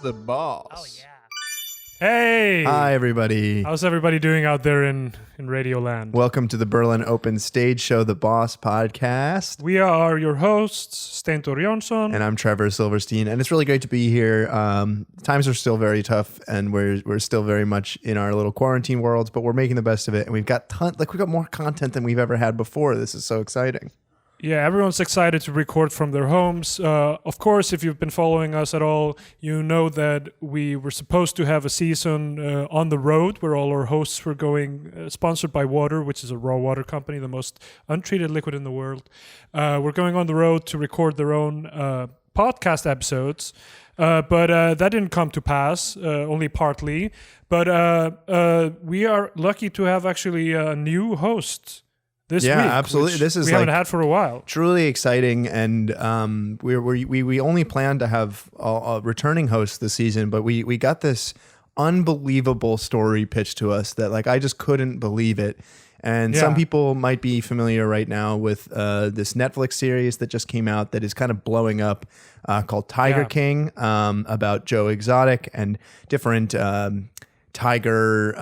the boss. Oh, yeah. Hey! Hi, everybody. How's everybody doing out there in Radioland? Welcome to the Berlin Open Stage Show, the Boss Podcast. We are your hosts, Stentor Jonsson. And I'm Trevor Silverstein, and it's really great to be here. Times are still very tough, and we're still very much in our little quarantine worlds, but we're making the best of it. And we've got more content than we've ever had before. This is so exciting. Yeah, everyone's excited to record from their homes. Of course, if you've been following us at all, you know that we were supposed to have a season on the road where all our hosts were going, sponsored by Water, which is a raw water company, the most untreated liquid in the world. We're going on the road to record their own podcast episodes, but that didn't come to pass, only partly. But we are lucky to have actually a new host this week. Yeah, absolutely. This is we haven't had for a while. Truly exciting, and we only plan to have a returning host this season, but we got this unbelievable story pitched to us that I just couldn't believe it. And some people might be familiar right now with this Netflix series that just came out that is kind of blowing up called Tiger King, about Joe Exotic and different tiger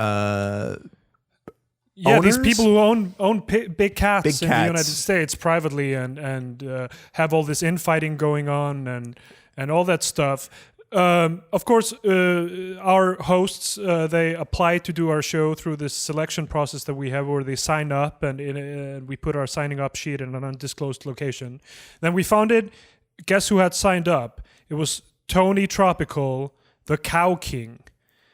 owners? These people who own big cats in the United States privately and have all this infighting going on and all that stuff. Of course, our hosts, they apply to do our show through this selection process that we have where they sign up and we put our signing up sheet in an undisclosed location. Then we found it. Guess who had signed up? It was Tony Tropical, the Cow King.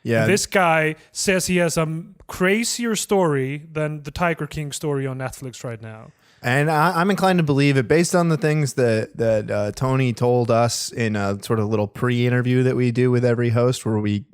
Yeah, this guy says he has a crazier story than the Tiger King story on Netflix right now. And I'm inclined to believe it based on the things that Tony told us in a sort of little pre-interview that we do with every host, where we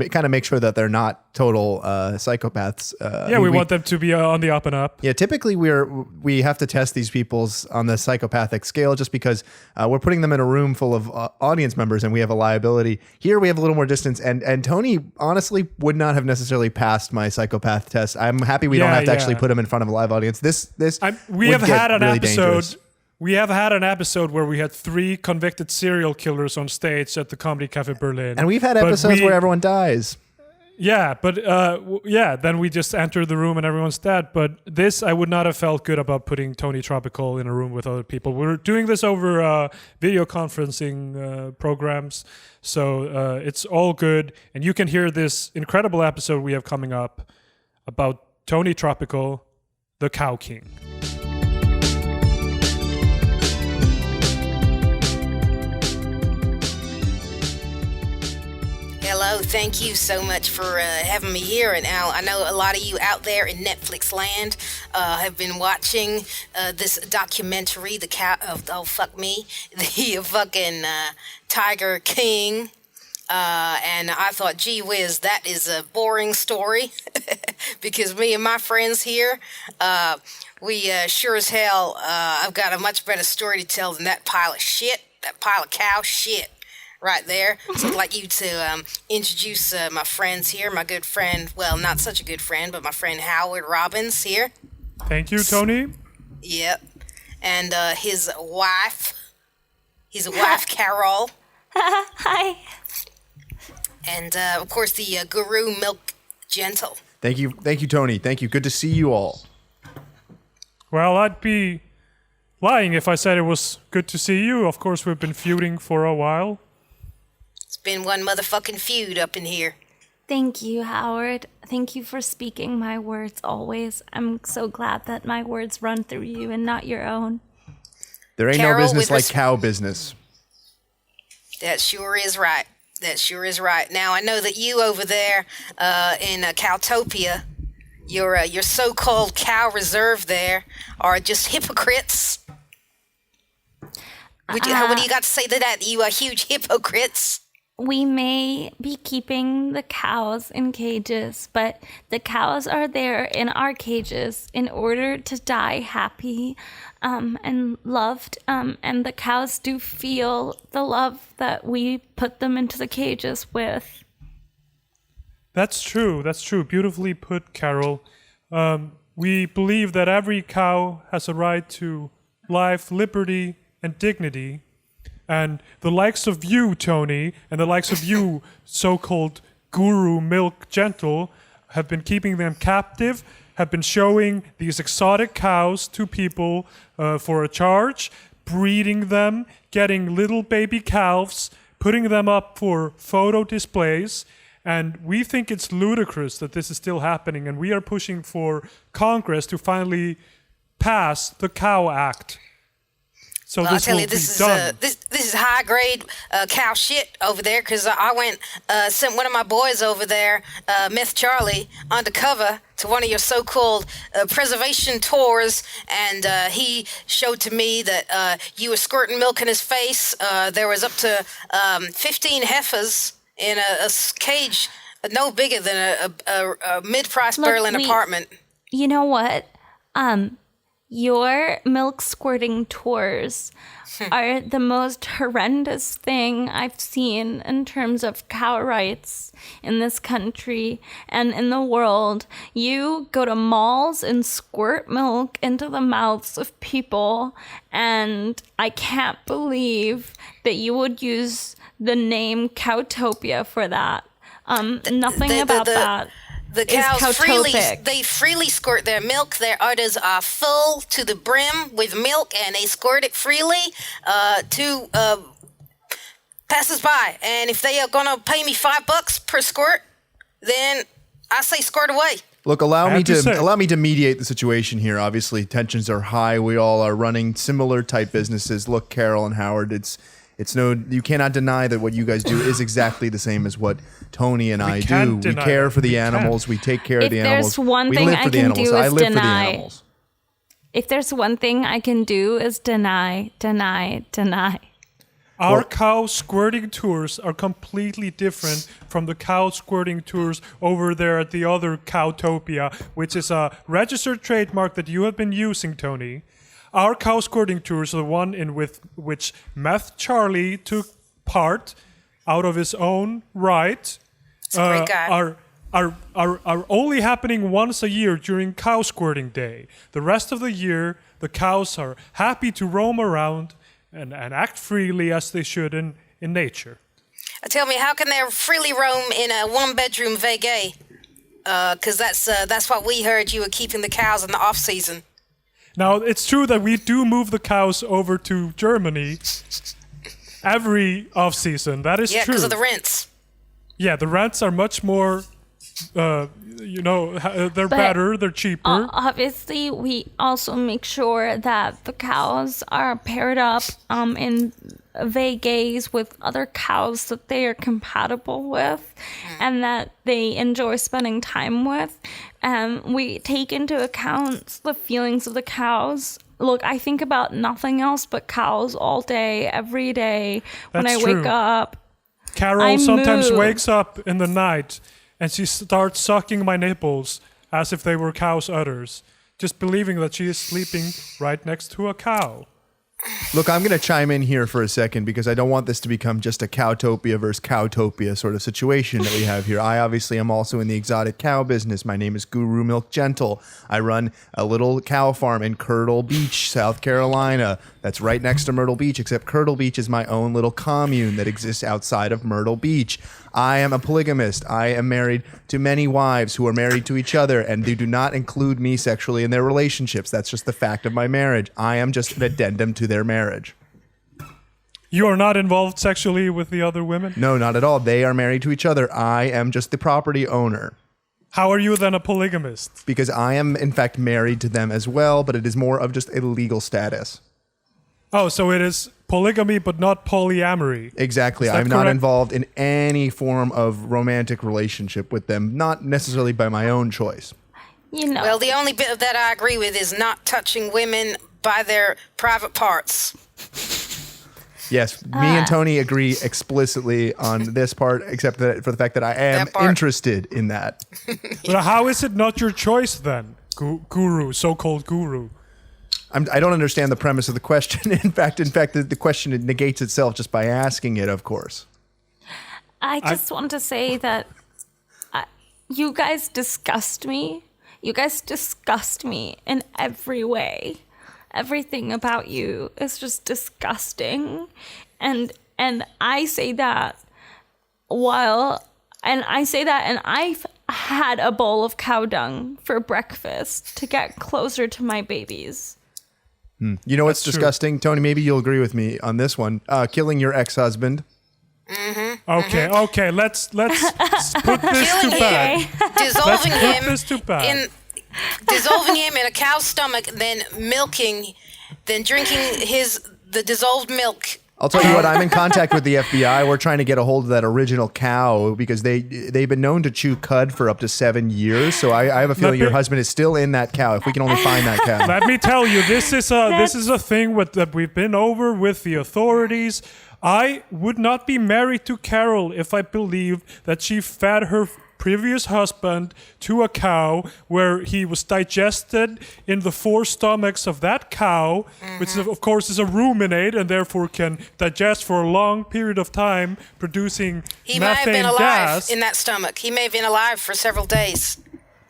kind of make sure that they're not total psychopaths. We want them to be on the up and up. Yeah, typically we have to test these people's on the psychopathic scale just because we're putting them in a room full of audience members and we have a liability. Here we have a little more distance, and Tony honestly would not have necessarily passed my psychopath test. I'm happy we don't have to actually put him in front of a live audience. We have had an episode. We have had an episode where we had 3 convicted serial killers on stage at the Comedy Cafe Berlin, and we've had episodes where everyone dies. Yeah, but then we just enter the room and everyone's dead. But this, I would not have felt good about putting Tony Tropical in a room with other people. We're doing this over video conferencing programs, so it's all good. And you can hear this incredible episode we have coming up about Tony Tropical, the Cow King. Hello, thank you so much for having me here. And Al, I know a lot of you out there in Netflix land have been watching this documentary, the fucking Tiger King. And I thought, gee whiz, that is a boring story because me and my friends here, we sure as hell, I've got a much better story to tell than that pile of shit, that pile of cow shit. Right there. So I'd like you to introduce my friends here. My good friend, well, not such a good friend, but my friend Howard Robbins here. Thank you, Tony. Yep. And his wife, Carole. Hi. And, of course, the guru, Milk Gentle. Thank you, Tony. Thank you. Good to see you all. Well, I'd be lying if I said it was good to see you. Of course, we've been feuding for a while. It's been one motherfucking feud up in here. Thank you, Howard. Thank you for speaking my words always. I'm so glad that my words run through you and not your own. There ain't Carole, no business like cow business. That sure is right. Now, I know that you over there in Cowtopia, your so-called cow reserve there, are just hypocrites. What do you got to say to that? You are huge hypocrites. We may be keeping the cows in cages, but the cows are there in our cages in order to die happy and loved. And the cows do feel the love that we put them into the cages with. That's true. Beautifully put, Carole. We believe that every cow has a right to life, liberty, and dignity. And the likes of you, Tony, and the likes of you, so-called Guru Milk Gentle, have been keeping them captive, have been showing these exotic cows to people for a charge, breeding them, getting little baby calves, putting them up for photo displays. And we think it's ludicrous that this is still happening, and we are pushing for Congress to finally pass the Cow Act. So Well, this I tell will you, be this done. is this is high grade cow shit over there. Because I went sent one of my boys over there, Myth Charlie, undercover to one of your so-called preservation tours, and he showed to me that you were squirting milk in his face. There was up to 15 heifers in a cage no bigger than a mid-price Look, Berlin apartment. You know what? Your milk squirting tours are the most horrendous thing I've seen in terms of cow rights in this country and in the world. You go to malls and squirt milk into the mouths of people, and I can't believe that you would use the name Cowtopia for that. Nothing about that. The cows freely squirt their milk. Their udders are full to the brim with milk, and they squirt it freely to passers-by. And if they are gonna pay me $5 per squirt, then I say squirt away. Look, allow me to mediate the situation here. Obviously, tensions are high. We all are running similar type businesses. Look, Carole and Howard, you cannot deny that what you guys do is exactly the same as what Tony and I do. We care for the animals. We take care of the animals. If there's one thing I can do is deny. If there's one thing I can do is deny. Our cow squirting tours are completely different from the cow squirting tours over there at the other Cowtopia, which is a registered trademark that you have been using, Tony. Our cow squirting tours are the one in which Meth Charlie took part out of his own right. Great guy. Are only happening once a year during cow squirting day. The rest of the year, the cows are happy to roam around and act freely as they should in nature. Tell me, how can they freely roam in a one-bedroom vacay? Because that's what we heard you were keeping the cows in the off-season. Now, it's true that we do move the cows over to Germany every off-season. That is true. Yeah, because of the rents. Yeah, the rents are much more, they're better, they're cheaper. Obviously, we also make sure that the cows are paired up in vegays with other cows that they are compatible with and that they enjoy spending time with. We take into account the feelings of the cows. Look, I think about nothing else but cows all day, every day. When I wake up, Carole sometimes wakes up in the night and she starts sucking my nipples as if they were cow's udders, just believing that she is sleeping right next to a cow. Look, I'm going to chime in here for a second because I don't want this to become just a Cowtopia versus Cowtopia sort of situation that we have here. I obviously am also in the exotic cow business. My name is Guru Milk Gentle. I run a little cow farm in Myrtle Beach, South Carolina. That's right next to Myrtle Beach, except Myrtle Beach is my own little commune that exists outside of Myrtle Beach. I am a polygamist. I am married to many wives who are married to each other, and they do not include me sexually in their relationships. That's just the fact of my marriage. I am just an addendum to their marriage. You are not involved sexually with the other women? No, not at all. They are married to each other. I am just the property owner. How are you then a polygamist? Because I am, in fact, married to them as well, but it is more of just a legal status. Oh, so it is polygamy, but not polyamory. Exactly. I'm not involved in any form of romantic relationship with them, not necessarily by my own choice. Well, the only bit of that I agree with is not touching women by their private parts. Yes, me and Tony agree explicitly on this part, except that for the fact that I am interested in that. But how is it not your choice then, guru, so-called guru? I don't understand the premise of the question. In fact, the question negates itself just by asking it, of course. I just want to say that you guys disgust me. You guys disgust me in every way. Everything about you is just disgusting. and I say that and I've had a bowl of cow dung for breakfast to get closer to my babies. You know what's disgusting, Tony? Maybe you'll agree with me on this one. Killing your ex-husband. Okay. Let's put this to bed. Dissolving him this to bed. dissolving him in a cow's stomach, then drinking the dissolved milk. I'll tell you what, I'm in contact with the FBI. We're trying to get a hold of that original cow because they've been known to chew cud for up to 7 years. So I have a feeling your husband is still in that cow. If we can only find that cow. Let me tell you, this is a thing that we've been over with the authorities. I would not be married to Carole if I believed that she fed her previous husband to a cow where he was digested in the 4 stomachs of that cow, which of course is a ruminate and therefore can digest for a long period of time, producing he may have been alive gas. in that stomach. He may have been alive for several days.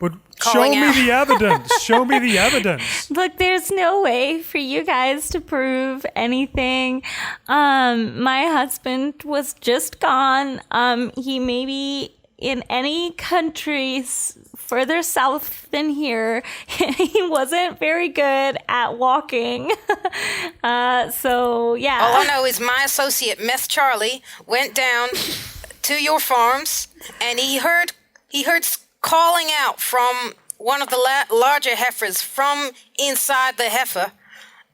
But show me the evidence. Show me the evidence. Look, there's no way for you guys to prove anything. My husband was just gone. He may be in any countries further south than here. He wasn't very good at walking. So, yeah. All I know is my associate, Meth Charlie, went down to your farms and he heard calling out from one of the larger heifers from inside the heifer.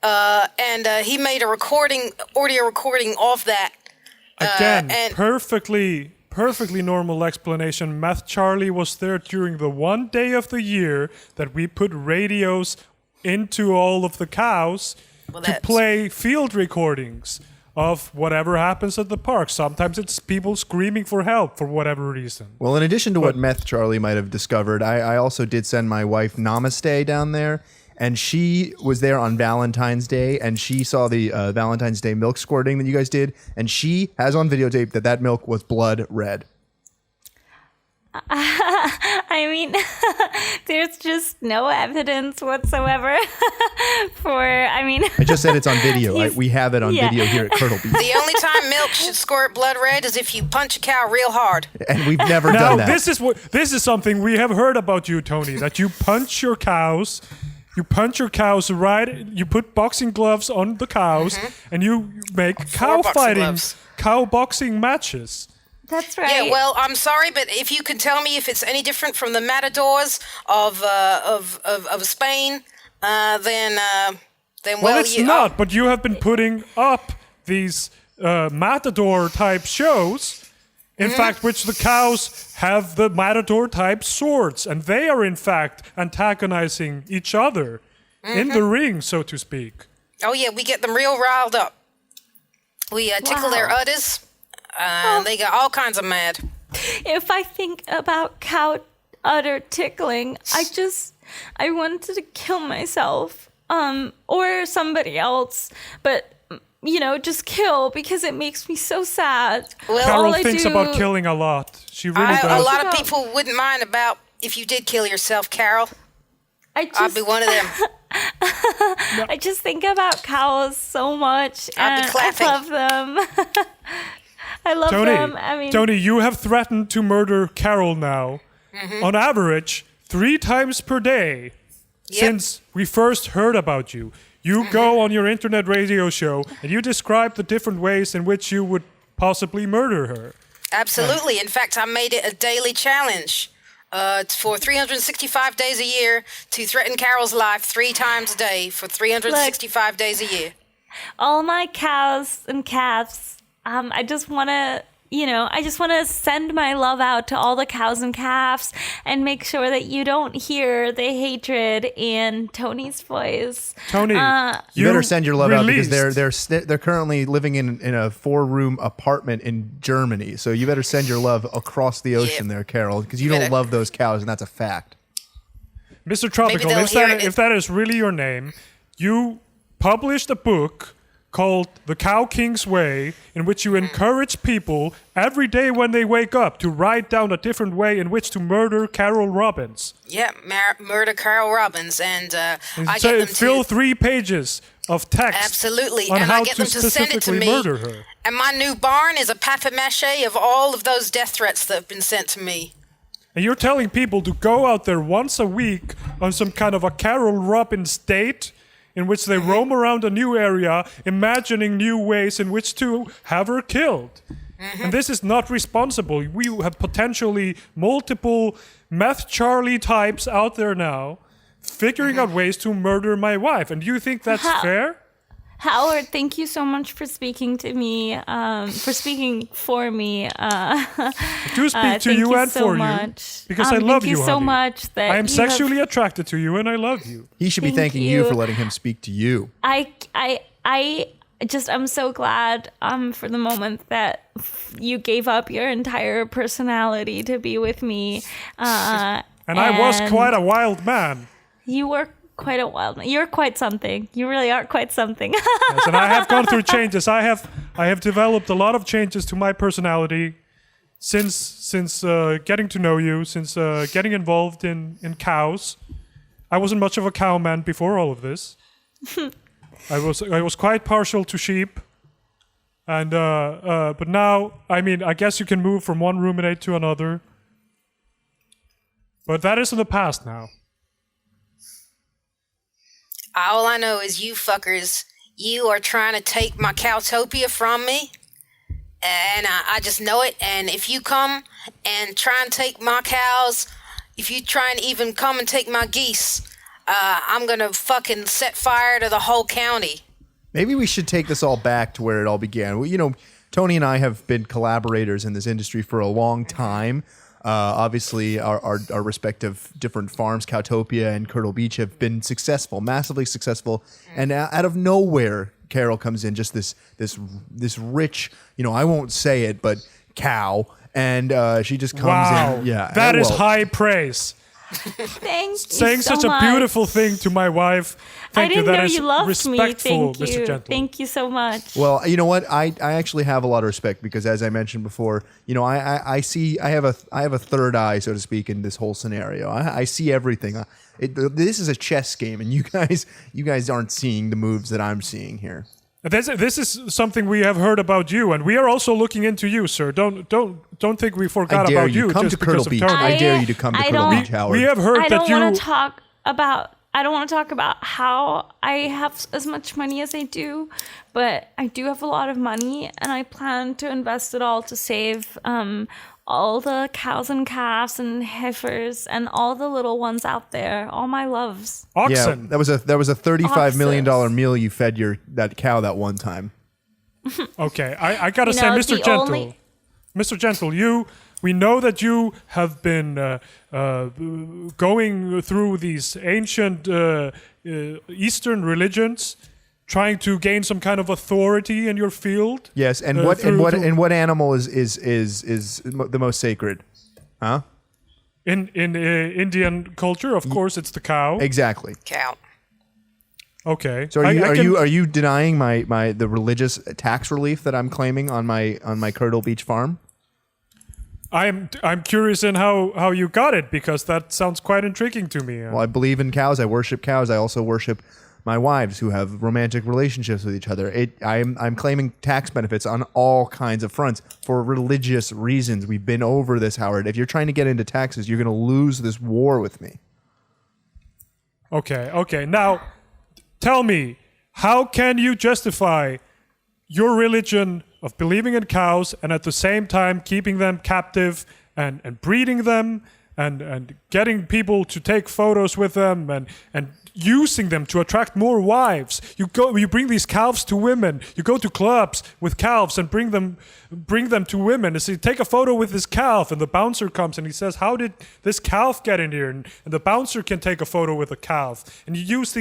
And he made audio recording of that. Again, perfectly normal explanation. Meth Charlie was there during the one day of the year that we put radios into all of the cows to play field recordings of whatever happens at the park. Sometimes it's people screaming for help for whatever reason. Well, in addition to what Meth Charlie might have discovered, I also did send my wife Namaste down there. And she was there on Valentine's Day, and she saw the Valentine's Day milk squirting that you guys did, and she has on videotape that milk was blood red. I mean, there's just no evidence whatsoever I just said it's on video. We have it on video here at Curdle Beach. The only time milk should squirt blood red is if you punch a cow real hard. And we've never done that. This is something we have heard about you, Tony, that you punch your cows. You punch your cows you put boxing gloves on the cows, and you make cow boxing matches. That's right. Yeah, well, I'm sorry, but if you can tell me if it's any different from the matadors of Spain, then well, it's not. But you have been putting up these matador-type shows. In fact, which the cows have the matador-type swords, and they are in fact antagonizing each other in the ring, so to speak. Oh yeah, we get them real riled up. We tickle their udders, and they get all kinds of mad. If I think about cow udder tickling, I wanted to kill myself, or somebody else, but. Just kill because it makes me so sad. Well, Carole thinks about killing a lot. She really does. A lot of people wouldn't mind about if you did kill yourself, Carole. I'd be one of them. I just think about cows so much. I'd be clapping. I love them. I love them. Tony, you have threatened to murder Carole now, on average, 3 times per day since we first heard about you. You go on your internet radio show and you describe the different ways in which you would possibly murder her. Absolutely. In fact, I made it a daily challenge for 365 days a year to threaten Carole's life 3 times a day for 365 days a year. All my cows and calves, I just want to send my love out to all the cows and calves and make sure that you don't hear the hatred in Tony's voice. Tony, you better send your love out because they're currently living in a 4-room apartment in Germany. So you better send your love across the ocean there, Carole, because you don't love those cows, and that's a fact. Mr. Tropical, if that is really your name, you published a book called the Cow King's Way, in which you encourage people every day when they wake up to write down a different way in which to murder Carole Robbins. Yeah, murder Carole Robbins, and I So get them fill to 3 pages of text. absolutely, on and how I get to them to send it to specifically me. murder her. And my new barn is a papier-mâché of all of those death threats that have been sent to me. And you're telling people to go out there once a week on some kind of a Carole Robbins date in which they roam around a new area, imagining new ways in which to have her killed. And this is not responsible. We have potentially multiple meth Charlie types out there now figuring out ways to murder my wife. And do you think that's fair? Howard, thank you so much for speaking to me, for speaking for me. I do speak to you and so for much. you because I love you, Thank you so honey. much. That I am you sexually attracted to you and I love you. He should be Thank thanking you you. for letting him speak to you. I'm so glad for the moment that you gave up your entire personality to be with me. And I was quite a wild man. You were quite a wild man. You're quite something. You really are quite something. Yes, and I have gone through changes. I have developed a lot of changes to my personality since getting to know you, since getting involved in cows. I wasn't much of a cow man before all of this. I was quite partial to sheep, and but now, I mean, I guess you can move from one ruminate to another, but that is in the past now. All I know is you fuckers, you are trying to take my cowtopia from me. And I just know it. And if you come and try and take my cows, if you try and even come and take my geese, I'm going to fucking set fire to the whole county. Maybe we should take this all back to where it all began. Well, you know, Tony and I have been collaborators in this industry for a long time. Obviously, our respective different farms, Cowtopia and Kirtle Beach, have been successful, massively successful. And out of nowhere, Carole comes in, just this rich, you know, I won't say it, but cow. And she just comes in. Yeah, that is high praise. Thank you Saying so such much. a beautiful thing to my wife. Thank I didn't you. That know is you loved me. respectful, Thank Mr. you. Gentle. Thank you so much. Well, you know what? I actually have a lot of respect because, as I mentioned before, you know, I see I have a third eye, so to speak, in this whole scenario. I see everything. This is a chess game, and you guys aren't seeing the moves that I'm seeing here. This is something we have heard about you, and we are also looking into you, sir. Don't think we forgot I dare about you come just to because Kirtle of Beach. Tony. I dare you to come to I Kirtle don't- Beach, Howard. We have heard I that don't you. want to talk about. I don't want to talk about how I have as much money as I do, but I do have a lot of money, and I plan to invest it all to save all the cows and calves and heifers and all the little ones out there, all my loves. Oxen. Yeah, that was a $35 million Oxes. meal you fed that cow that one time. Okay, I gotta You say, know, Mr. the Gentle, only- Mr. Gentle, we know that you have been going through these ancient Eastern religions, trying to gain some kind of authority in your field. Yes, and what animal is the most sacred? Huh? In Indian culture, of course, it's the cow. Exactly. Cow. Okay. So are you denying the religious tax relief that I'm claiming on my Kirtle Beach farm? I'm curious in how you got it, because that sounds quite intriguing to me. Well, I believe in cows. I worship cows. I also worship my wives who have romantic relationships with each other. I'm claiming tax benefits on all kinds of fronts for religious reasons. We've been over this, Howard. If you're trying to get into taxes, you're going to lose this war with me. Okay. Now, tell me, how can you justify your religion of believing in cows and at the same time keeping them captive and breeding them and getting people to take photos with them and using them to attract more wives? You bring these calves to women. You go to clubs with calves and bring them to women. And say, take a photo with this calf, and the bouncer comes and he says, how did this calf get in here? And the bouncer can take a photo with a calf. And you use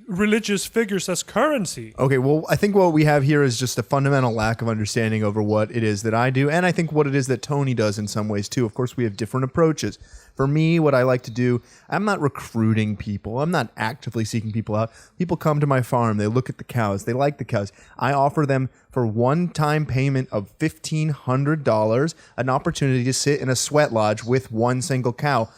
religious figures as currency. Okay, well, I think what we have here is just a fundamental lack of understanding over what it is that I do, and I think what it is that Tony does in some ways too. Of course, we have different approaches. For me, what I like to do, I'm not recruiting people. I'm not actively seeking people out. People come to my farm. They look at the cows. They like the cows. I offer them for one-time payment of $1,500 an opportunity to sit in a sweat lodge with one single cow.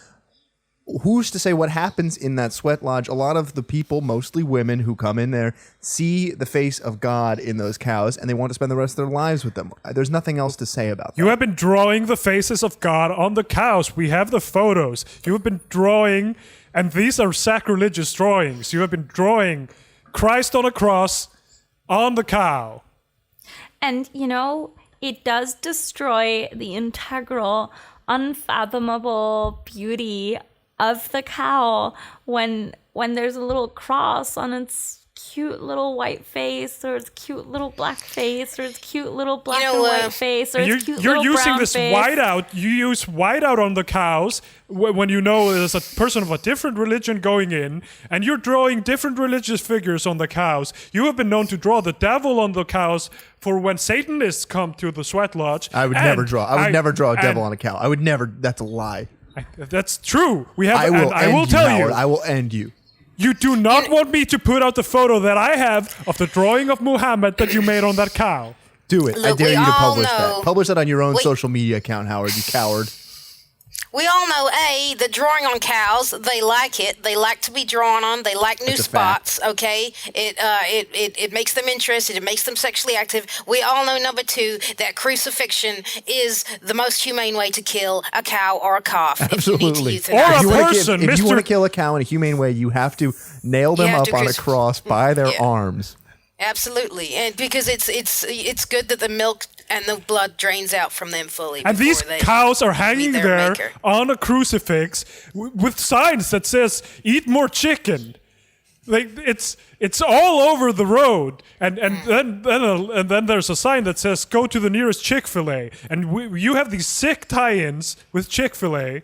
Who's to say what happens in that sweat lodge? A lot of the people, mostly women who come in there, see the face of God in those cows, and they want to spend the rest of their lives with them. There's nothing else to say about that. You have been drawing the faces of God on the cows. We have the photos. You have been drawing, and these are sacrilegious drawings. You have been drawing Christ on a cross on the cow. And, it does destroy the integral, unfathomable beauty of the cow when there's a little cross on its cute little white face, or its cute little black face, or its cute little black and white face, or its cute little brown face. You're using this whiteout. You use whiteout on the cows when you know there's a person of a different religion going in, and you're drawing different religious figures on the cows. You have been known to draw the devil on the cows for when Satanists come to the sweat lodge. I would never draw a devil on a cow. I would never. That's a lie. That's true. We have. I will tell you, you. Howard, I will end you. You do not want me to put out the photo that I have of the drawing of Muhammad that you made on that cow. Do it. Look, I dare you to publish know. that. Publish that on your own social media account, Howard, you coward. We all know, the drawing on cows, they like it. They like to be drawn on. They like new spots, okay? It makes them interested. It makes them sexually active. We all know, number two, that crucifixion is the most humane way to kill a cow or a calf. Absolutely. If you need to euthanize. If you want to kill a cow in a humane way, you have to nail them up on a cross by their arms. Absolutely, and because it's good that the milk and the blood drains out from them fully. And these cows are hanging there on a crucifix with signs that says "Eat more chicken." Like it's all over the road, and then there's a sign that says "Go to the nearest Chick-fil-A." And you have these sick tie-ins with Chick-fil-A.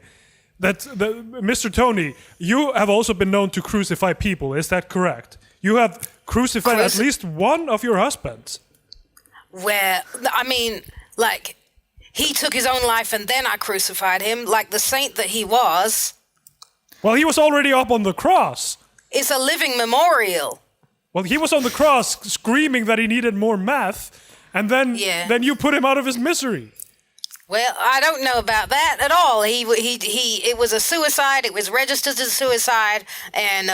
Mr. Tony, you have also been known to crucify people. Is that correct? You have crucified at least one of your husbands. Well, I mean, like, he took his own life and then I crucified him, like the saint that he was. Well, he was already up on the cross. It's a living memorial. Well, he was on the cross screaming that he needed more meth, and then you put him out of his misery. Well, I don't know about that at all. It was a suicide. It was registered as a suicide, and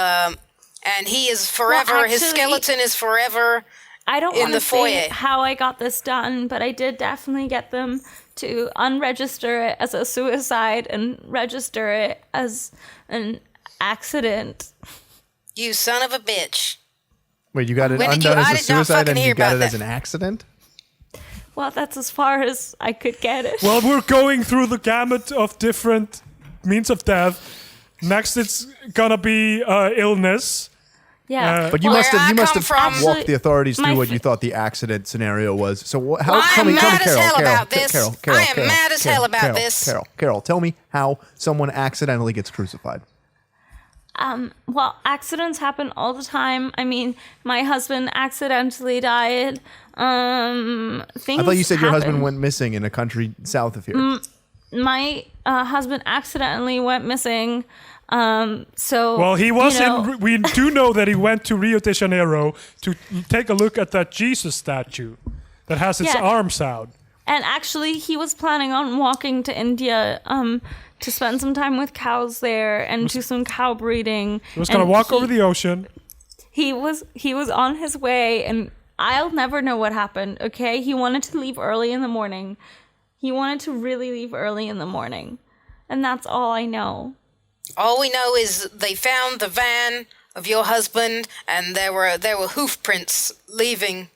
he is forever. Well, actually, his skeleton is forever. I don't want to say how I got this done, but I did definitely get them to unregister it as a suicide and register it as an accident. You son of a bitch. Wait, you got it undone as a suicide and you got it as an accident? Well, that's as far as I could get it. Well, we're going through the gamut of different means of death. Next, it's gonna be illness. Yeah, but you must have walked the authorities through what you thought the accident scenario was. So how? I am mad as hell about this. I am mad as hell about this. Carole, tell me how someone accidentally gets crucified. Well, accidents happen all the time. I mean, my husband accidentally died. I thought you said your husband went missing in a country south of here. My husband accidentally went missing. Well, he was we do know that he went to Rio de Janeiro to take a look at that Jesus statue that has its arms out. And actually, he was planning on walking to India to spend some time with cows there and do some cow breeding. He was going to walk over the ocean. He was on his way, and I'll never know what happened, okay? He wanted to leave early in the morning. He wanted to really leave early in the morning. And that's all I know. All we know is they found the van of your husband, and there were hoof prints leaving,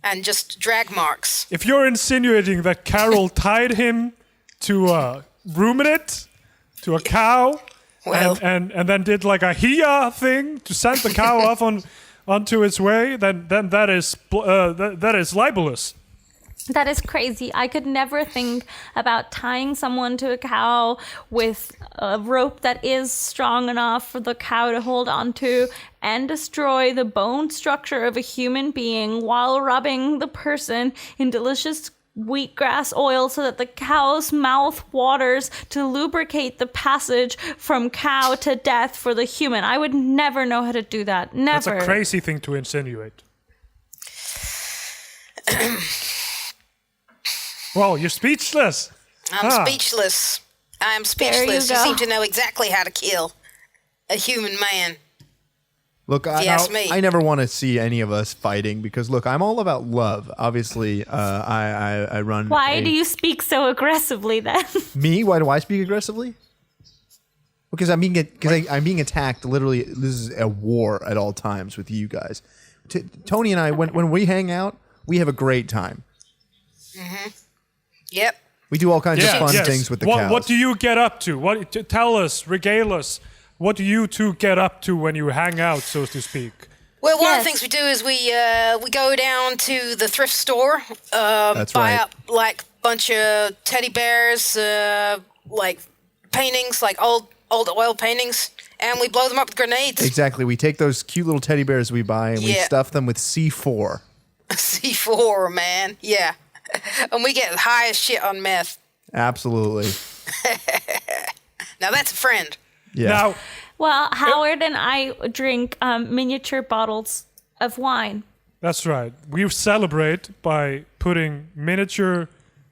and just drag marks. If you're insinuating that Carole tied him to a ruminant, to a cow, and then did like a hiya thing to send the cow off onto its way, then that is libelous. That is crazy. I could never think about tying someone to a cow with a rope that is strong enough for the cow to hold onto and destroy the bone structure of a human being while rubbing the person in delicious wheatgrass oil so that the cow's mouth waters to lubricate the passage from cow to death for the human. I would never know how to do that. Never. That's a crazy thing to insinuate. Whoa, you're speechless. I'm speechless. I am speechless. You seem to know exactly how to kill a human man. Look, I never want to see any of us fighting because, look, I'm all about love. Obviously, I run. Why do you speak so aggressively then? Me? Why do I speak aggressively? Because I'm being attacked. Literally, this is a war at all times with you guys. Tony and I, when we hang out, we have a great time. Mm-hmm. Yep. We do all kinds of fun things with the cows. What do you get up to? Tell us, regale us. What do you two get up to when you hang out, so to speak? Well, one of the things we do is we go down to the thrift store, buy up like a bunch of teddy bears, like paintings, like old oil paintings, and we blow them up with grenades. Exactly. We take those cute little teddy bears we buy and we stuff them with C4. C4, man. Yeah. And we get high as shit on meth. Absolutely. Now that's a friend. Yeah. Now, well, Howard and I drink miniature bottles of wine. That's right. We celebrate by putting miniature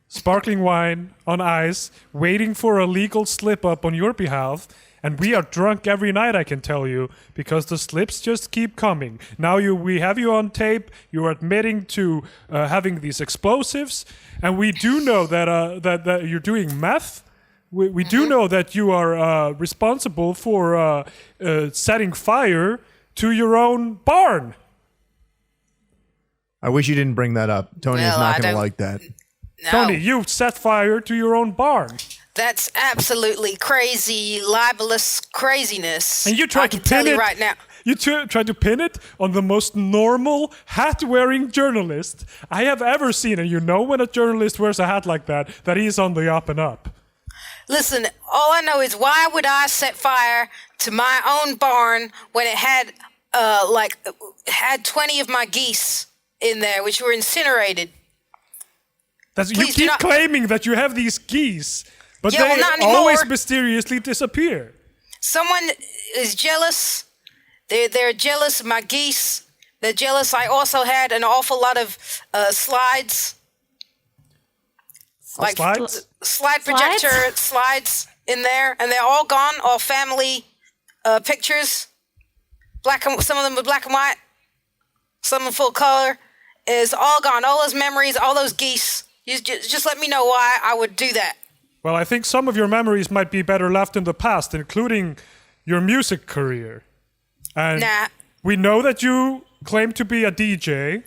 sparkling wine on ice, waiting for a legal slip-up on your behalf. And we are drunk every night, I can tell you, because the slips just keep coming. Now we have you on tape. You are admitting to having these explosives, and we do know that you're doing meth. We do know that you are responsible for setting fire to your own barn. I wish you didn't bring that up. Tony is not going to like that. No. Tony, you set fire to your own barn. That's absolutely crazy, libelous craziness. And you tried to pin it right now. You tried to pin it on the most normal hat-wearing journalist I have ever seen. And you know when a journalist wears a hat like that he's on the up and up. Listen, all I know is why would I set fire to my own barn when it had had 20 of my geese in there, which were incinerated? You keep claiming that you have these geese. But they always mysteriously disappear. Someone is jealous. They're jealous of my geese. They're jealous. I also had an awful lot of slides. Like slide projector slides in there. And they're all gone. All family pictures. Some of them were black and white. Some of them full color. Is all gone. All those memories, all those geese. You just let me know why I would do that. Well, I think some of your memories might be better left in the past, including your music career. And we know that you claim to be a DJ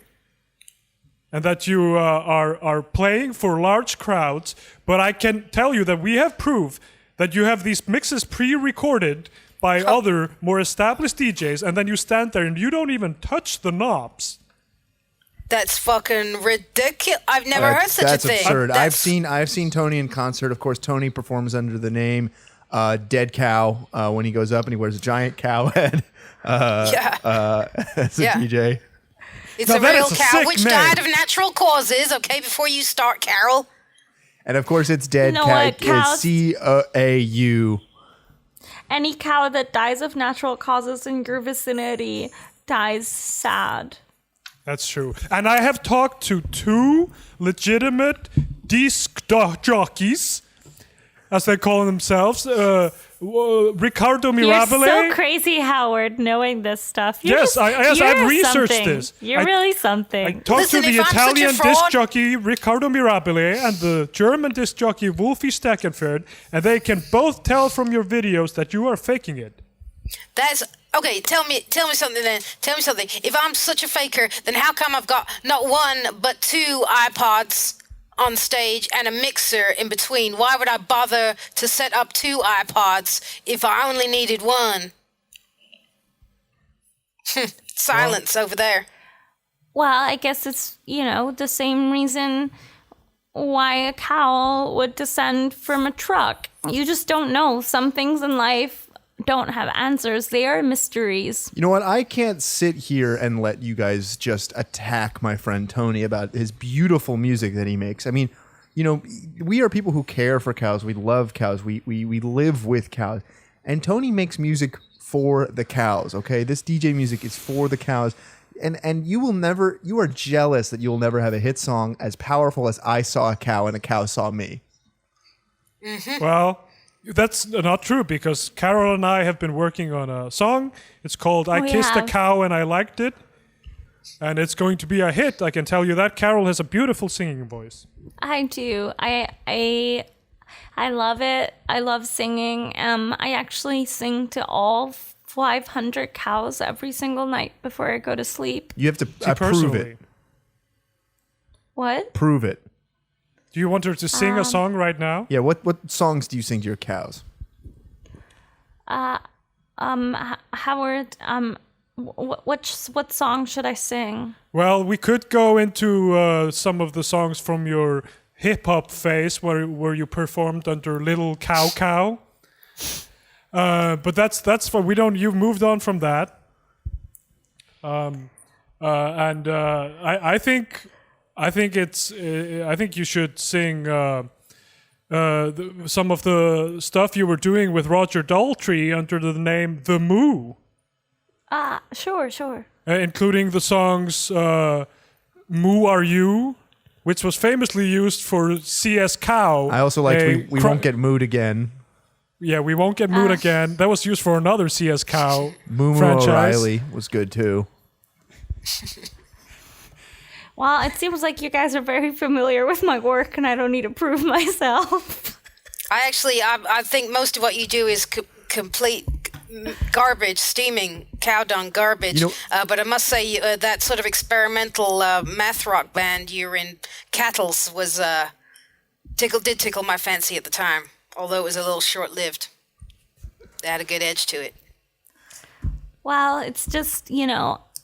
and that you are playing for large crowds, but I can tell you that we have proof that you have these mixes pre-recorded by other, more established DJs, and then you stand there and you don't even touch the knobs. That's fucking ridiculous. I've never heard such a thing. That's absurd. I've seen Tony in concert. Of course, Tony performs under the name Dead Cow when he goes up and he wears a giant cow head as a DJ. It's a real cow which died of natural causes, okay, before you start, Carole. And of course, it's Dead Cow. It's C-A-U. Any cow that dies of natural causes in your vicinity dies sad. That's true. And I have talked to two legitimate disc jockeys, as they call themselves, Ricardo Mirabile. You're so crazy, Howard, knowing this stuff. I've researched this. You're really something. I talked to the Italian disc jockey Ricardo Mirabile and the German disc jockey Wolfie Steckenfeld, and they can both tell from your videos that you are faking it. That's okay. Tell me something then. Tell me something. If I'm such a faker, then how come I've got not one but two iPods on stage and a mixer in between? Why would I bother to set up two iPods if I only needed one? Silence over there. Well, I guess it's, the same reason why a cow would descend from a truck. You just don't know. Some things in life don't have answers. They are mysteries. You know what? I can't sit here and let you guys just attack my friend Tony about his beautiful music that he makes. I mean, you know, we are people who care for cows. We love cows. We live with cows. And Tony makes music for the cows, okay? This DJ music is for the cows. And you are jealous that you'll never have a hit song as powerful as I Saw a Cow and a Cow Saw Me. Mm-hmm. Well, that's not true, because Carole and I have been working on a song. It's called I Kissed a Cow and I Liked It. And it's going to be a hit, I can tell you that. Carole has a beautiful singing voice. I do. I love it. I love singing. I actually sing to all 500 cows every single night before I go to sleep. You have to prove it. What? Prove it. Do you want her to sing a song right now? Yeah, what songs do you sing to your cows? Howard, what song should I sing? Well, we could go into some of the songs from your hip-hop phase where you performed under Little Cow Cow. But that's for you've moved on from that. I think you should sing some of the stuff you were doing with Roger Daltrey under the name The Moo. Sure. Including the songs Moo Are You, which was famously used for CS Cow. I also liked We Won't Get Mooed Again. Yeah, We Won't Get Mooed Again. That was used for another CS Cow Moo franchise. O'Reilly was good too. Well, it seems like you guys are very familiar with my work, and I don't need to prove myself. I think most of what you do is complete garbage, steaming cow dung garbage. You know, but I must say that sort of experimental math rock band you're in, Cattles, was did tickle my fancy at the time, although it was a little short-lived. It had a good edge to it. Well, it's just,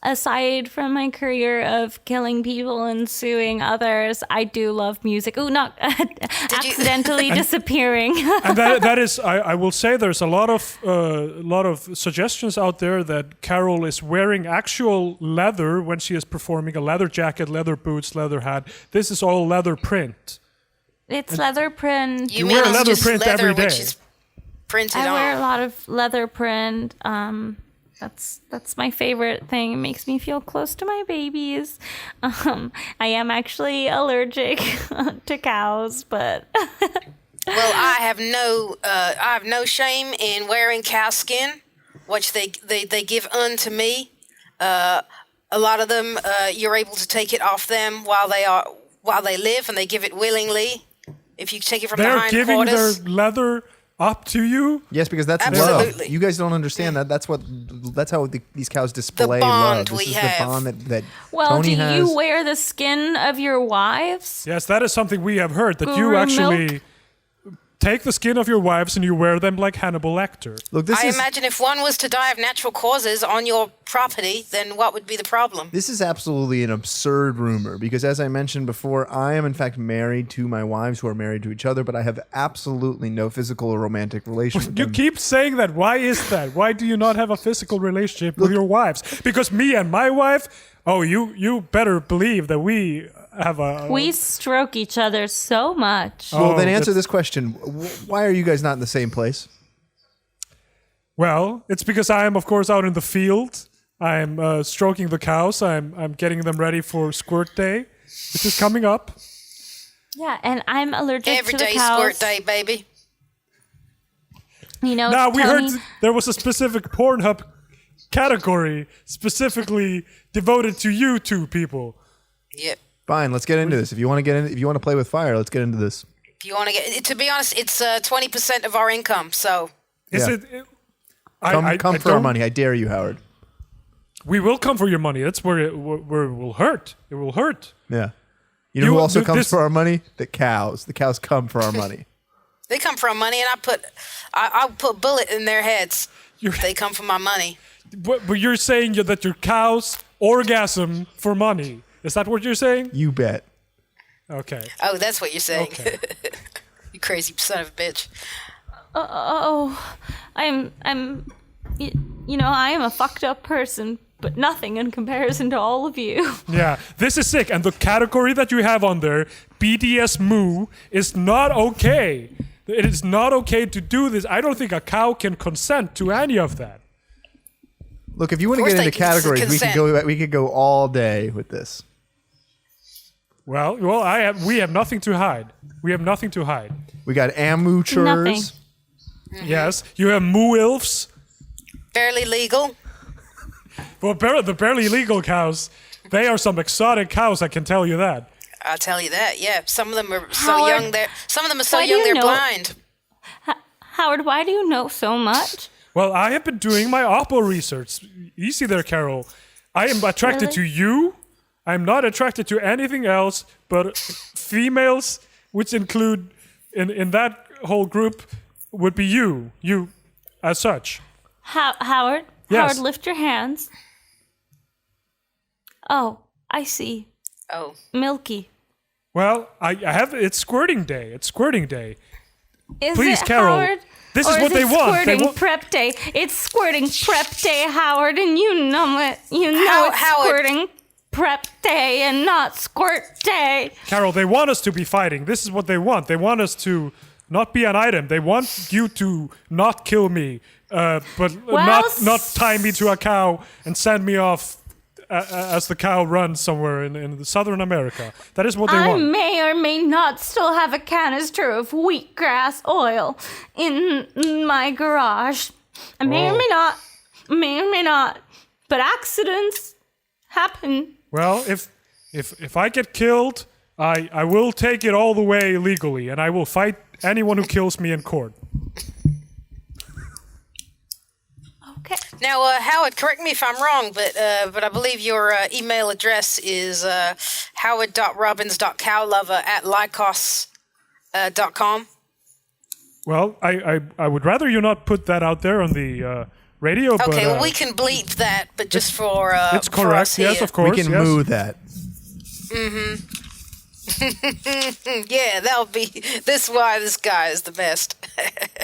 aside from my career of killing people and suing others, I do love music. Ooh, not accidentally disappearing. And that is, I will say, there's a lot of suggestions out there that Carole is wearing actual leather when she is performing, a leather jacket, leather boots, leather hat. This is all leather print. It's leather print. You wear mean leather it's just print leather every day. which is printed I on? wear a lot of leather print. That's my favorite thing. It makes me feel close to my babies. I am actually allergic to cows, but Well, I have no shame in wearing cow skin, which they give unto me. A lot of them, you're able to take it off them while they live, and they give it willingly. If you take it from the They're hind giving quarters. their leather up to you? Yes, because that's Absolutely. love. You guys don't understand that. That's how these cows display bond love. This we is have. the bond that well, Tony do has. you wear the skin of your wives? Yes, that is something we have heard, that you Guru actually milk? take the skin of your wives and you wear them like Hannibal Lecter. Look, I imagine if one was to die of natural causes on your property, then what would be the problem? This is absolutely an absurd rumor because, as I mentioned before, I am in fact married to my wives who are married to each other, but I have absolutely no physical or romantic relation with You them. keep saying that. Why is that? Why do you not have a physical relationship with your wives? Because me and my wife, you better believe that we have a... We stroke each other so much. Well, then Oh, answer that's- this question. Why are you guys not in the same place? Well, it's because I am, of course, out in the field. I'm stroking the cows. I'm getting them ready for squirt day, which is coming up. Yeah, and I'm allergic Every to the day cows. squirt day, baby. You know, Now, we Tony, heard there was a specific Pornhub category specifically devoted to you two people. Yep. Fine, let's get into this. If you want to play with fire, let's get into this. If you want to get, to be honest, it's 20% of our income. So Is Yeah. it? Come for our don't- money. I dare you, Howard. We will come for your money. That's where it will hurt. It will hurt. Yeah. You know You- who also th- comes this- for our money? The cows. The cows come for our money. they come for our money, and I put bullet in their heads. You're- They come for my money. But you're saying that your cows orgasm for money. Is that what you're saying? You bet. Okay. Oh, that's what you're saying. Okay. You crazy son of a bitch. I am a fucked up person, but nothing in comparison to all of you. Yeah, this is sick. And the category that you have on there, BDS moo, is not okay. It is not okay to do this. I don't think a cow can consent to any of that. Look, if you want to course get into they can categories, consent. we could go all day with this. Well, we have nothing to hide. We have nothing to hide. We got amateurs. Nothing. Yes, you have moo ilfs. Barely legal. Well, the barely legal cows, they are some exotic cows, I can tell you that. I'll tell you that. Yeah, some of them are so Howard, young. Some of them are so why do young you they're know- blind. Howard, why do you know so much? Well, I have been doing my Oppo research. Easy there, Carole. I am attracted to Really? you. I'm not attracted to anything else but females, which include, in that whole group, would be you. You, as such. Howard? Yes. Howard, lift your hands. Oh, I see. Oh, Milky. Well, I have. It's squirting day. It's squirting day. Is Please, it, Carole, Howard? this is Or what they want. They Squirting want- prep day. It's squirting prep day, Howard, and you know it. You know it's Howard. squirting prep day and not squirt day. Carole, they want us to be fighting. This is what they want. They want us to not be an item. They want you to not kill me, but not tie me to a cow and send me off as the cow runs somewhere in Southern America. That is what they I want. may or may not still have a canister of wheatgrass oil in my garage. I may or may not, but accidents happen. Well, if I get killed, I will take it all the way legally, and I will fight anyone who kills me in court. Okay. now Howard, correct me if I'm wrong, but I believe your email address is howard.robbins.cowlover@lycos.com. Well, I would rather you not put that out there on the radio. Okay, but, well we can bleep that, but just for it's for correct. us here. Yes, of course. We can yes. moo that. Yeah, that'll be. This is why this guy is the best.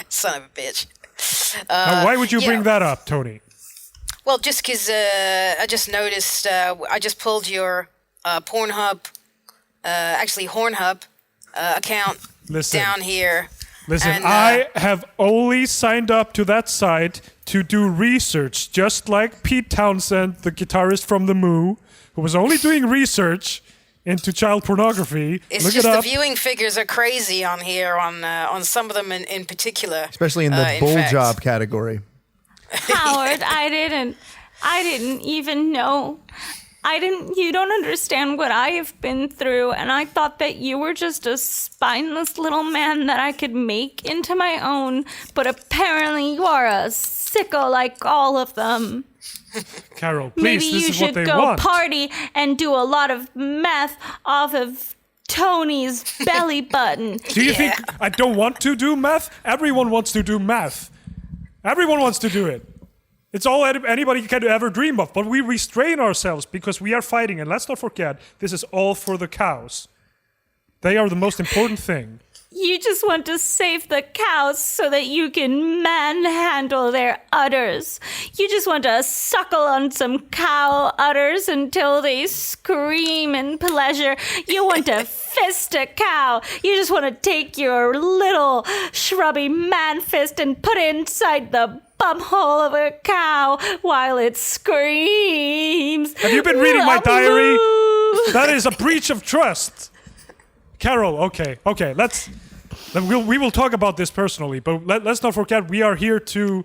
Son of a bitch. Now, why would you yeah. bring that up, Tony? Well, just because I just noticed, I just pulled your Pornhub, actually Hornhub account Listen. down here. Listen, And, I have only signed up to that site to do research, just like Pete Townsend, the guitarist from The Moo, who was only doing research into child pornography. It's Look just it the up. viewing figures are crazy on here, on some of them in particular. Especially in the in bull fact. job category. Howard, I didn't even know. You don't understand what I have been through, and I thought that you were just a spineless little man that I could make into my own, but apparently you are a sicko like all of them. Carole, please, Maybe this you is what should they go want. party and do a lot of meth off of Tony's belly button. Do you think I don't want to do meth? Everyone wants to do meth. Everyone wants to do it. It's all anybody can ever dream of, but we restrain ourselves because we are fighting. And let's not forget, this is all for the cows. They are the most important thing. You just want to save the cows so that you can manhandle their udders. You just want to suckle on some cow udders until they scream in pleasure. You want to fist a cow. You just want to take your little shrubby man fist and put it inside the bumhole of a cow while it screams. Have you been reading my diary? That is a breach of trust. Carole, okay, we will talk about this personally, but let's not forget we are here to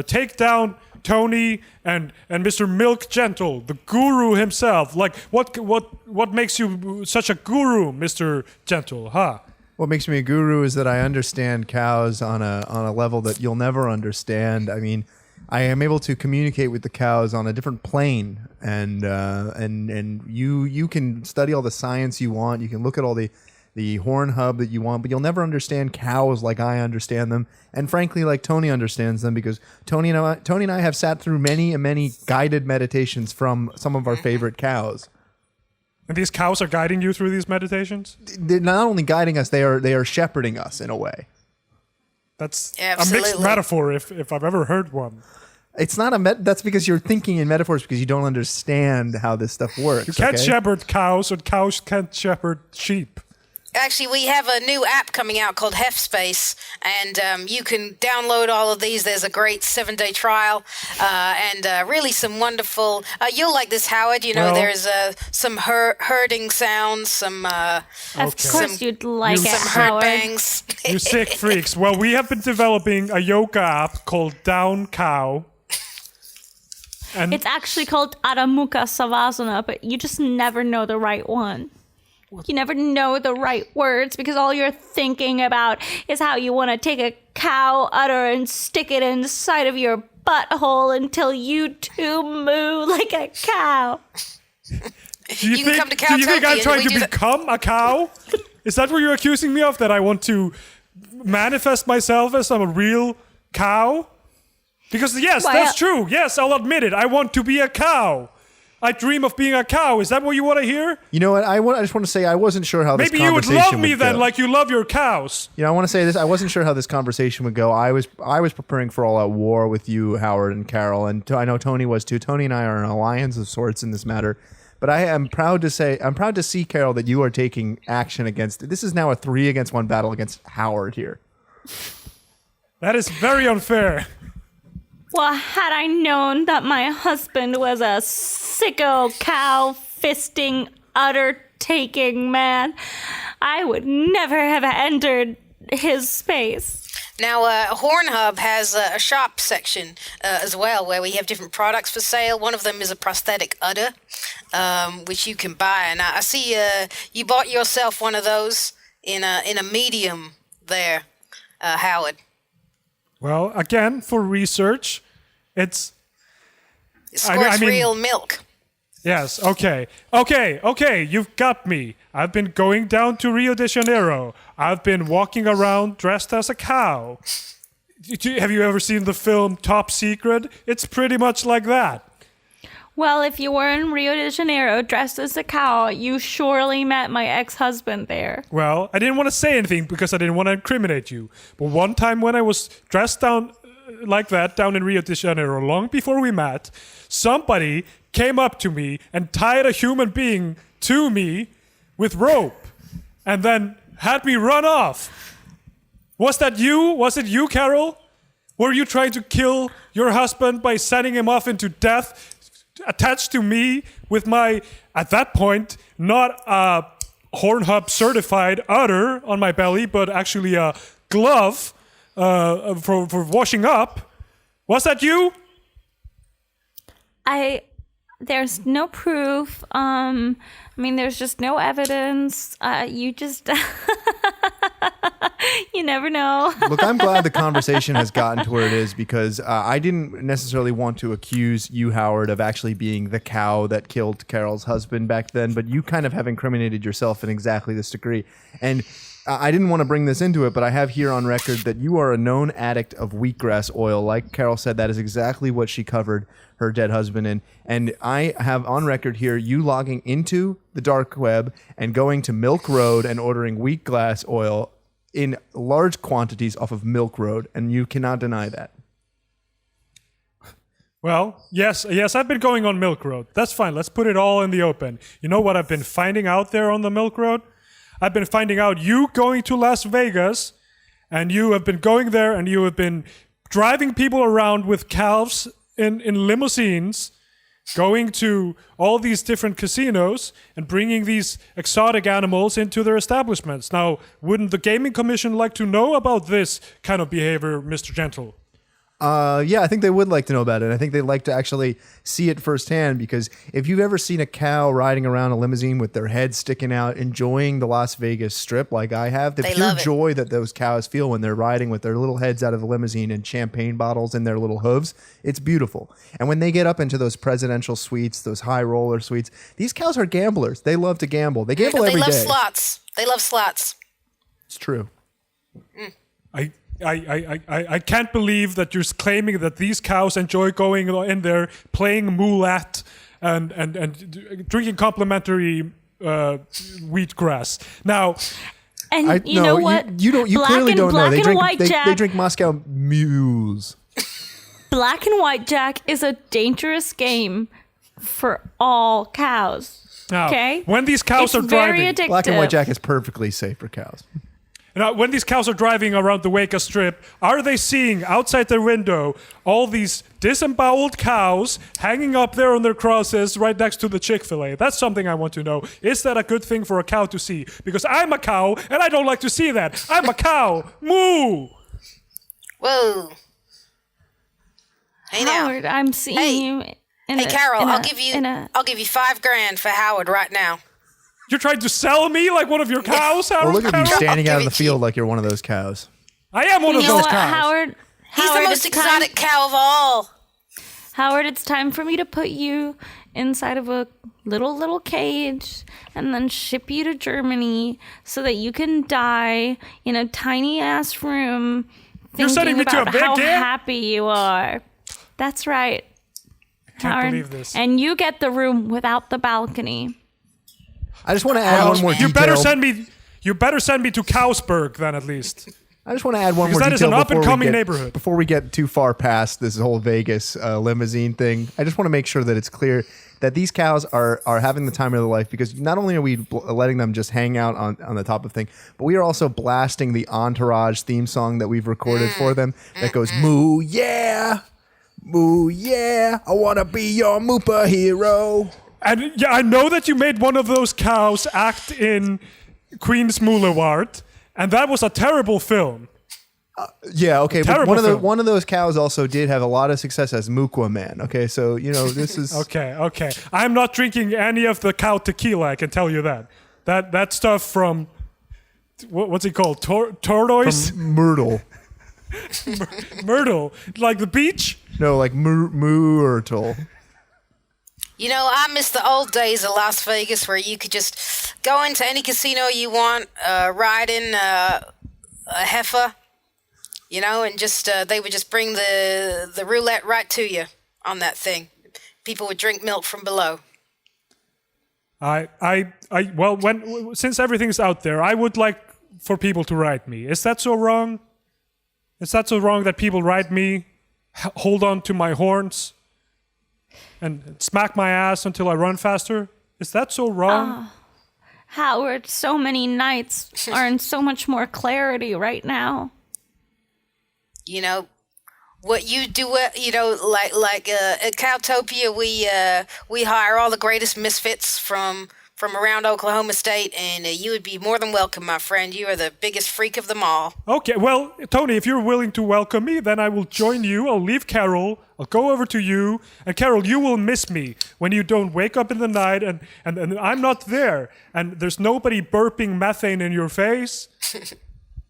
take down Tony and Mr. Milk Gentle, the guru himself. Like, what makes you such a guru, Mr. Gentle, huh? What makes me a guru is that I understand cows on a level that you'll never understand. I mean, I am able to communicate with the cows on a different plane, and you can study all the science you want. You can look at all the horn hub that you want, but you'll never understand cows like I understand them, and frankly, like Tony understands them, because Tony and I have sat through many guided meditations from some of our favorite cows. And these cows are guiding you through these meditations? They're not only guiding us, they are shepherding us in a way. That's Absolutely. a mixed metaphor if I've ever heard one. It's not that's because you're thinking in metaphors because you don't understand how this stuff works. You can't shepherd cows, and cows can't shepherd sheep. Actually, we have a new app coming out called Hefspace, and you can download all of these. There's a great 7-day trial, and really some wonderful. You'll like this, Howard. There's some herding sounds, some. Of course, you'd like it, some herd Howard. bangs. You sick freaks. Well, we have been developing a yoga app called Down Cow. And It's actually called Adho Mukha Savasana, but you just never know the right one. You never know the right words because all you're thinking about is how you want to take a cow udder and stick it inside of your butthole until you too moo like a cow. do you You can come to think I'm Cowtopia, trying we to do that. become a cow? Is that what you're accusing me of? That I want to manifest myself as I'm a real cow? Because yes, Why, that's true. Yes, I'll admit it. I want to be a cow. I dream of being a cow. Is that what you want to hear? You know what? I just want to say I wasn't sure how this Maybe you would conversation love me would then, go. like you love your cows. I want to say this. I wasn't sure how this conversation would go. I was preparing for all out war with you, Howard and Carole, and I know Tony was too. Tony and I are an alliance of sorts in this matter. But I'm proud to see, Carole, that you are taking action against. This is now a 3-against-1 battle against Howard here. That is very unfair. Well, had I known that my husband was a sicko cow fisting, udder taking man, I would never have entered his space. Now, Hornhub has a shop section as well where we have different products for sale. One of them is a prosthetic udder, which you can buy. And I see you bought yourself one of those in a medium there, Howard. Well, again, for research, It squirts real milk. Yes, okay, you've got me. I've been going down to Rio de Janeiro. I've been walking around dressed as a cow. Have you ever seen the film Top Secret? It's pretty much like that. Well, if you were in Rio de Janeiro dressed as a cow, you surely met my ex-husband there. Well, I didn't want to say anything because I didn't want to incriminate you. But one time when I was dressed down like that down in Rio de Janeiro, long before we met, somebody came up to me and tied a human being to me with rope and then had me run off. Was that you? Was it you, Carole? Were you trying to kill your husband by sending him off into death attached to me with my, at that point, not a Hornhub certified udder on my belly, but actually a glove for washing up? Was that you? There's no proof. There's just no evidence. You just, you never know. Look, I'm glad the conversation has gotten to where it is because I didn't necessarily want to accuse you, Howard, of actually being the cow that killed Carole's husband back then, but you kind of have incriminated yourself in exactly this degree. And I didn't want to bring this into it, but I have here on record that you are a known addict of wheatgrass oil. Like Carole said, that is exactly what she covered her dead husband in. And I have on record here you logging into the dark web and going to Milk Road and ordering wheatgrass oil in large quantities off of Milk Road, and you cannot deny that. Well, yes, I've been going on Milk Road. That's fine. Let's put it all in the open. You know what I've been finding out there on the Milk Road? I've been finding out you going to Las Vegas, and you have been going there, and you have been driving people around with calves in limousines, going to all these different casinos and bringing these exotic animals into their establishments. Now, wouldn't the Gaming Commission like to know about this kind of behavior, Mr. Gentle? Yeah, I think they would like to know about it. I think they'd like to actually see it firsthand because if you've ever seen a cow riding around a limousine with their head sticking out, enjoying the Las Vegas Strip like I have, the pure joy that those cows feel when they're riding with their little heads out of the limousine and champagne bottles in their little hooves, it's beautiful. And when they get up into those presidential suites, those high roller suites, these cows are gamblers. They love to gamble. They gamble every day. They love slots. They love slots. It's true. I can't believe that you're claiming that these cows enjoy going in there, playing moulette and drinking complimentary wheatgrass. Now, And you know what? You clearly don't know. They drink Moscow mules. Black and white Jack is a dangerous game for all cows. now Okay? when these cows It's are very driving, addictive. Black and white Jack is perfectly safe for cows. now, when these cows are driving around the Weka Strip, are they seeing outside their window all these disemboweled cows hanging up there on their crosses right next to the Chick-fil-A? That's something I want to know. Is that a good thing for a cow to see? Because I'm a cow and I don't like to see that. I'm a cow. Moo! Whoa. Hey now. Howard, I'm seeing Hey. you. Hey, Carole, I'll give you $5,000 for Howard right now. You're trying to sell me like one of your cows, Howard? Well, look at you Carole? standing out in the Give it to you. field like you're one of those cows. I am one of You know those what, cows. Howard? He's the Howard, most it's time- exotic cow of all. Howard, it's time for me to put you inside of a little cage and then ship you to Germany so that you can die in a tiny ass room You're sending thinking me to a about big how game? happy you are. That's right. Can't Howard. believe this. And you get the room without the balcony. I just want to add one more detail. You better send me to Cowsburg then, at least. I just want to add one Because more that is detail an up-and-coming neighborhood. Before we get too far past this whole Vegas limousine thing. I just want to make sure that it's clear that these cows are having the time of their life, because not only are we letting them just hang out on the top of thing, but we are also blasting the Entourage theme song that we've recorded for them that goes, moo, yeah, moo, yeah, I want to be your mooper hero. And yeah, I know that you made one of those cows act in Queen's Boulevard, and that was a terrible film. Yeah, okay, but Terrible film. one of those cows also did have a lot of success as Mookwa Man. Okay, so this is Okay. I'm not drinking any of the cow tequila, I can tell you that. That stuff from, what's it called? Tortoise? Myrtle. Myrtle. Like the beach? No, like Myrtle. You know, I miss the old days of Las Vegas where you could just go into any casino you want, ride in a heifer, and just they would just bring the roulette right to you on that thing. People would drink milk from below. Since everything's out there, I would like for people to write me. Is that so wrong? Is that so wrong that people write me, hold on to my horns, and smack my ass until I run faster? Is that so wrong? Howard, so many nights are in so much more clarity right now. What you do, like at Cowtopia, we hire all the greatest misfits from around Oklahoma State, and you would be more than welcome, my friend. You are the biggest freak of them all. Okay, well, Tony, if you're willing to welcome me, then I will join you. I'll leave Carole. I'll go over to you. And Carole, you will miss me when you don't wake up in the night and I'm not there. And there's nobody burping methane in your face.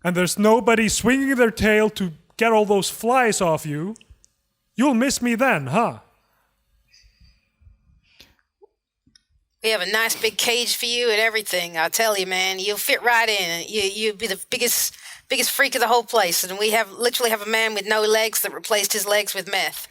And there's nobody swinging their tail to get all those flies off you. You'll miss me then, huh? We have a nice big cage for you and everything. I'll tell you, man, you'll fit right in. You'll be the biggest freak of the whole place. And we literally have a man with no legs that replaced his legs with meth.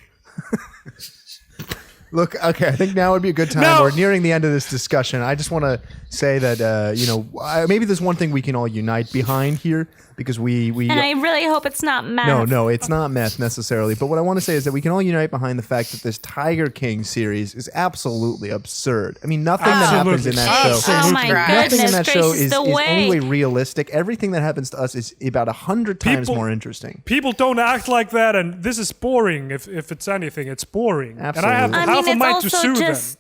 Look, okay, I think now would be a good time. No. We're nearing the end of this discussion. I just want to say that, maybe there's one thing we can all unite behind here, because we And I really hope it's not meth. No, it's not meth necessarily. But what I want to say is that we can all unite behind the fact that this Tiger King series is absolutely absurd. I mean, nothing that happens in that show, Oh my nothing in that show goodness is gracious, the any way way. realistic. Everything that happens to us is about 100 times more interesting. People don't act like that, and this is boring. If it's anything, it's boring. Absolutely. And I have I half a it's mind to also sue just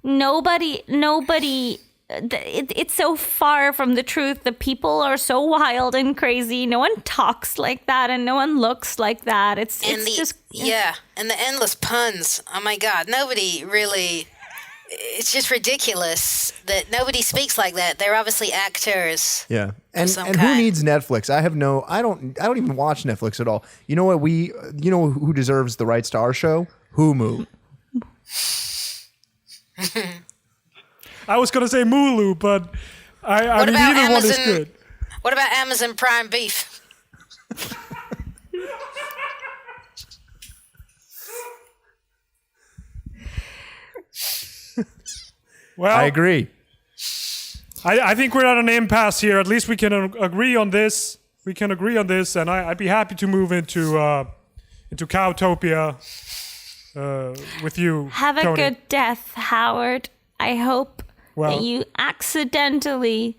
them. nobody. It's so far from the truth. The people are so wild and crazy. No one talks like that, and no one looks like that. And the endless puns. Oh my God, nobody really. It's just ridiculous that nobody speaks like that. They're obviously actors. Yeah, and some who kind. needs Netflix? I don't even watch Netflix at all. You know what? Who deserves the rights to our show? Hulu. I was going to say Mulu, but I mean, about either one is Amazon- good. What about Amazon Prime Beef? Well, I agree. I think we're at an impasse here. At least we can agree on this. And I'd be happy to move into Cowtopia with you. Have a Tony. good death, Howard. I hope that you accidentally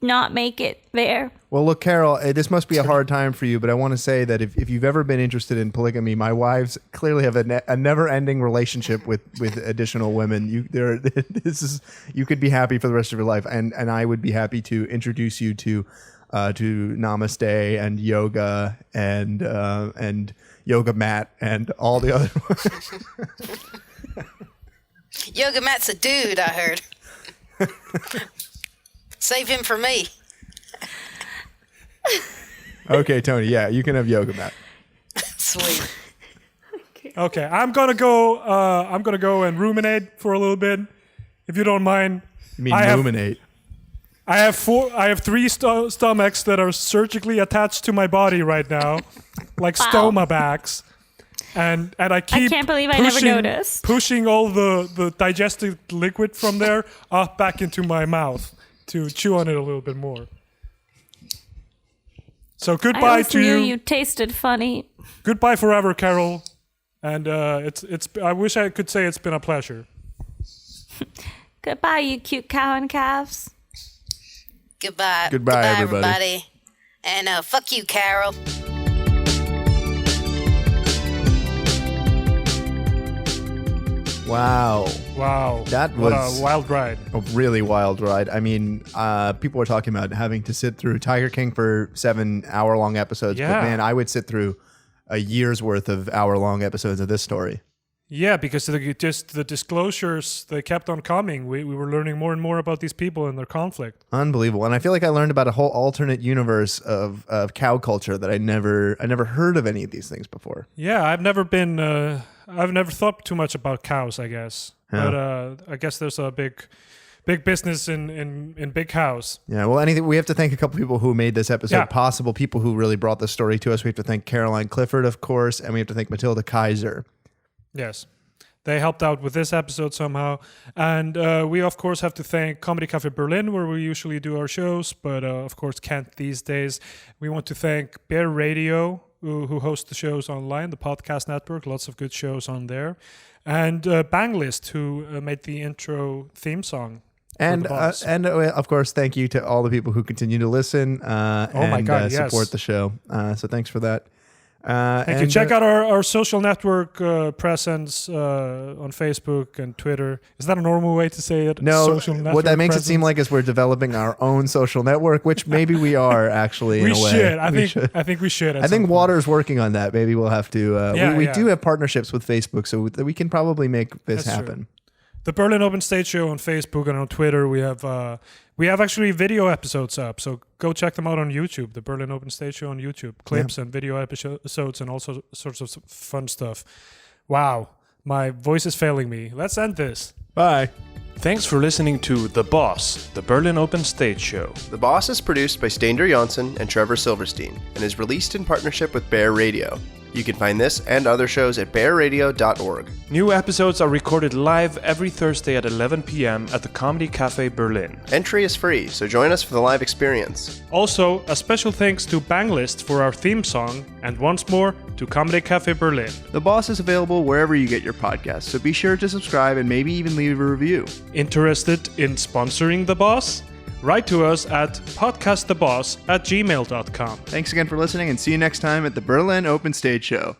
not make it there. Well, look, Carole, this must be a hard time for you, but I want to say that if you've ever been interested in polygamy, my wives clearly have a never-ending relationship with additional women. You could be happy for the rest of your life, and I would be happy to introduce you to Namaste and yoga and yoga mat and all the other. Yoga mat's a dude, I heard. Save him for me. Okay, Tony. Yeah, you can have yoga mat. Sweet. Okay, I'm gonna go and ruminate for a little bit, if you don't mind. You mean ruminate? I have 3 stomachs that are surgically attached to my body right now, like stoma bags, and I can't believe I never noticed. Pushing all the digestive liquid from there up back into my mouth to chew on it a little bit more. So goodbye to you. You tasted funny. Goodbye forever, Carole. And it's. I wish I could say it's been a pleasure. Goodbye, you cute cow and calves. Goodbye. Goodbye, everybody. And fuck you, Carole. Wow. That was a wild ride. A really wild ride. I mean, people were talking about having to sit through Tiger King for 7-hour-long episodes. Yeah. But man, I would sit through a year's worth of hour-long episodes of this story. Yeah, because the disclosures, they kept on coming. We were learning more and more about these people and their conflict. Unbelievable. And I feel like I learned about a whole alternate universe of cow culture that I never heard of any of these things before. Yeah, I've never thought too much about cows, I guess. Yeah. But I guess there's a big business in big cows. Yeah, well, we have to thank a couple people who made this episode possible, people who really brought this story to us. We have to thank Caroline Clifford, of course, and we have to thank Matilde Keizer. Yes, they helped out with this episode somehow. And we, of course, have to thank Comedy Cafe Berlin, where we usually do our shows, but of course can't these days. We want to thank Bear Radio, who hosts the shows online, the podcast network, lots of good shows on there. And Banglist, who made the intro theme song. And of course, thank you to all the people who continue to listen support the show. So thanks for that. Thank you. Check out our social network presence on Facebook and Twitter. Is that a normal way to say it? No, social network what that makes presence? it seem like is we're developing our own social network, which maybe we are actually in a way. I think we should. I think Water's working on that. Maybe we'll have to. We do have partnerships with Facebook, so we can probably make this happen. True. The Berlin Open Stage Show on Facebook and on Twitter. We have actually video episodes up, so go check them out on YouTube. The Berlin Open Stage Show on YouTube, clips and video episodes and all sorts of fun stuff. Wow, my voice is failing me. Let's end this. Bye. Thanks for listening to The Boss, the Berlin Open Stage Show. The Boss is produced by Steindor Janssen and Trevor Silverstein and is released in partnership with Bear Radio. You can find this and other shows at bearradio.org. New episodes are recorded live every Thursday at 11 p.m. at the Comedy Cafe Berlin. Entry is free, so join us for the live experience. Also, a special thanks to Banglist for our theme song, and once more to Comedy Cafe Berlin. The Boss is available wherever you get your podcasts, so be sure to subscribe and maybe even leave a review. Interested in sponsoring The Boss? Write to us at podcasttheboss@gmail.com. Thanks again for listening, and see you next time at the Berlin Open Stage Show.